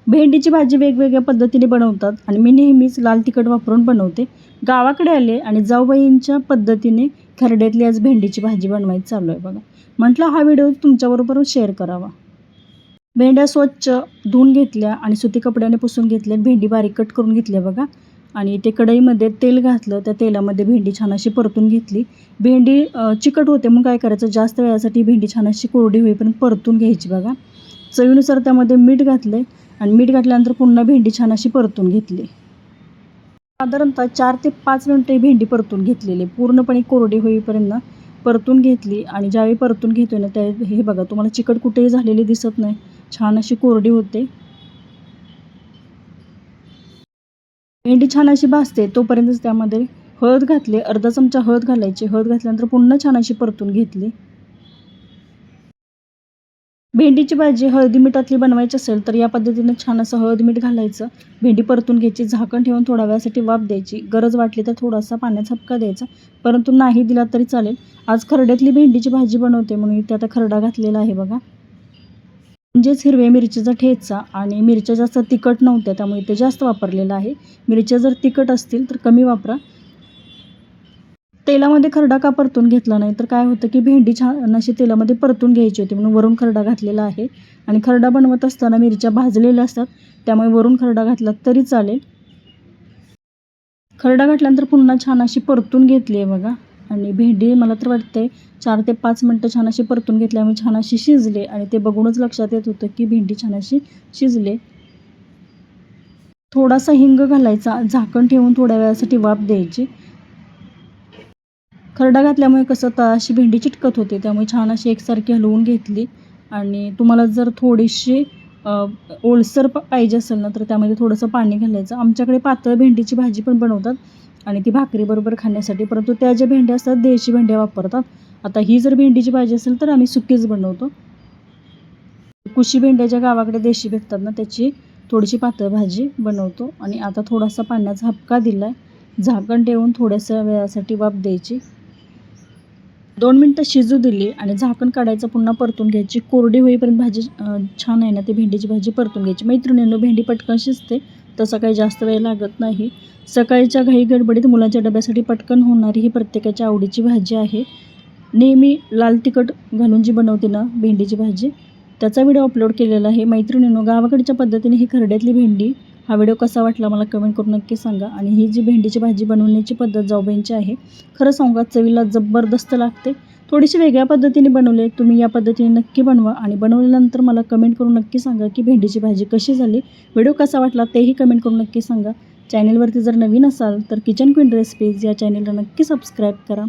भेंडीची भाजी वेगवेगळ्या पद्धतीने बनवतात आणि मी नेहमीच लाल तिखट वापरून बनवते. गावाकडे आले आणि जाऊबाईंच्या पद्धतीने खरड्यातली आज भेंडीची भाजी बनवायची चालू आहे बघा. म्हटलं हा व्हिडिओ तुमच्याबरोबर शेअर करावा. भेंड्या स्वच्छ धुवून घेतल्या आणि सुती कपड्याने पुसून घेतल्या. भेंडी बारीक कट करून घेतल्या बघा आणि ते कढईमध्ये तेल घातलं. त्या तेलामध्ये भेंडी छान अशी परतून घेतली. भेंडी चिकट होते मग काय करायचं, जास्त वेळासाठी भेंडी छान अशी कोरडी होईपर्यंत परतून घ्यायची बघा. चवीनुसार त्यामध्ये मीठ घातलं आणि मीठ घातल्यानंतर पुन्हा भेंडी छान अशी परतून घेतली. साधारणतः 4 ते 5 मिनिटे भेंडी परतून घेतलेली, पूर्णपणे कोरडी होईपर्यंत परतून घेतली. आणि ज्यावेळी परतून घेतोय ना त्या हे बघा तुम्हाला चिकट कुठेही झालेली दिसत नाही, छान अशी कोरडी होते. भेंडी छान अशी भाजते तोपर्यंतच त्यामध्ये हळद घातली, अर्धा चमचा हळद घालायची. हळद घातल्यानंतर पुन्हा छान अशी परतून घेतली. भेंडीची भाजी हळदी मिठातली बनवायची असेल तर या पद्धतीने छान असं हळद मीठ घालायचं. भेंडी परतून घ्यायची, झाकण ठेवून थोड्या वेळासाठी वाफ द्यायची. गरज वाटली तर थोडासा पाण्याचा झपका द्यायचा, परंतु नाही दिला तरी चालेल. आज खरड्यातली भेंडीची भाजी बनवते म्हणून इथे आता खरडा घातलेला आहे बघा. म्हणजेच हिरव्या मिरचीचा ठेचा, आणि मिरच्या जास्त तिखट नव्हत्या त्यामुळे ते जास्त वापरलेलं आहे. मिरच्या जर तिखट असतील तर कमी वापरा. तेलामध्ये खरडा का परतून घेतला नाही तर काय होतं की भेंडी छान अशी तेलामध्ये परतून घ्यायची होती म्हणून वरून खरडा घातलेला आहे. आणि खरडा बनवत असताना मिरच्या भाजलेल्या असतात त्यामुळे वरून खरडा घातला तरी चालेल. खरडा घातल्यानंतर पुन्हा छान अशी परतून घेतली आहे बघा. आणि भेंडी मला तर वाटते 4 ते 5 मिनटं छान अशी परतून घेतल्यामुळे छान अशी शिजले. आणि ते बघूनच लक्षात येत होतं की भेंडी छान अशी शिजले. थोडासा हिंग घालायचा, झाकण ठेवून थोड्या वेळासाठी वाफ द्यायची. खरडा घातल्यामुळे कसं तळाशी भेंडी चिटकत होते त्यामुळे छान अशी एकसारखी हलवून घेतली. आणि तुम्हाला जर थोडीशी ओलसर पाहिजे असेल ना तर त्यामध्ये थोडंसं पाणी घालायचं. आमच्याकडे पातळ भेंडीची भाजी पण बनवतात आणि ती भाकरीबरोबर खाण्यासाठी, परंतु त्या ज्या भेंड्या असतात देशी भेंड्या वापरतात. आता ही जर भेंडीची भाजी असेल तर आम्ही सुकीच बनवतो. कुशी भेंड्या ज्या गावाकडे देशी भेटतात ना त्याची थोडीशी पातळ भाजी बनवतो. आणि आता थोडासा पाण्याचा झपका दिला आहे, झाकण ठेवून थोड्याशा वेळासाठी वाफ द्यायची. 2 मिनटं शिजू दिली आणि झाकण काढायचं, पुन्हा परतून घ्यायची. कोरडी होईपर्यंत भाजी छान आहे ना ती भेंडीची भाजी परतून घ्यायची. मैत्रिणींनो, भेंडी पटकन शिजते, तसं काही जास्त वेळ लागत नाही. सकाळच्या घाई गडबडीत मुलांच्या डब्यासाठी पटकन होणारी ही प्रत्येकाच्या आवडीची भाजी आहे. नेहमी लाल तिखट घालून जी बनवते ना भेंडीची भाजी, त्याचा व्हिडिओ अपलोड केलेला आहे. मैत्रिणींनो, गावाकडच्या पद्धतीने ही खरड्यातली भेंडी हा व्हिडिओ कसा वाटला मला कमेंट करून नक्की सांगा. आणि ही जी भेंडीची भाजी बनवण्याची पद्धत जाऊबाईंची आहे, खरं सांगा चवीला जबरदस्त लागते. थोडीशी वेगळ्या पद्धतीने बनवले, तुम्ही या पद्धतीने नक्की बनवा आणि बनवल्यानंतर मला कमेंट करून नक्की सांगा की भेंडीची भाजी कशी झाली. व्हिडिओ कसा वाटला तेही कमेंट करून नक्की सांगा. चॅनलवरती जर नवीन असाल तर किचन क्वीन रेसिपीज या चॅनलला नक्की सबस्क्राईब करा.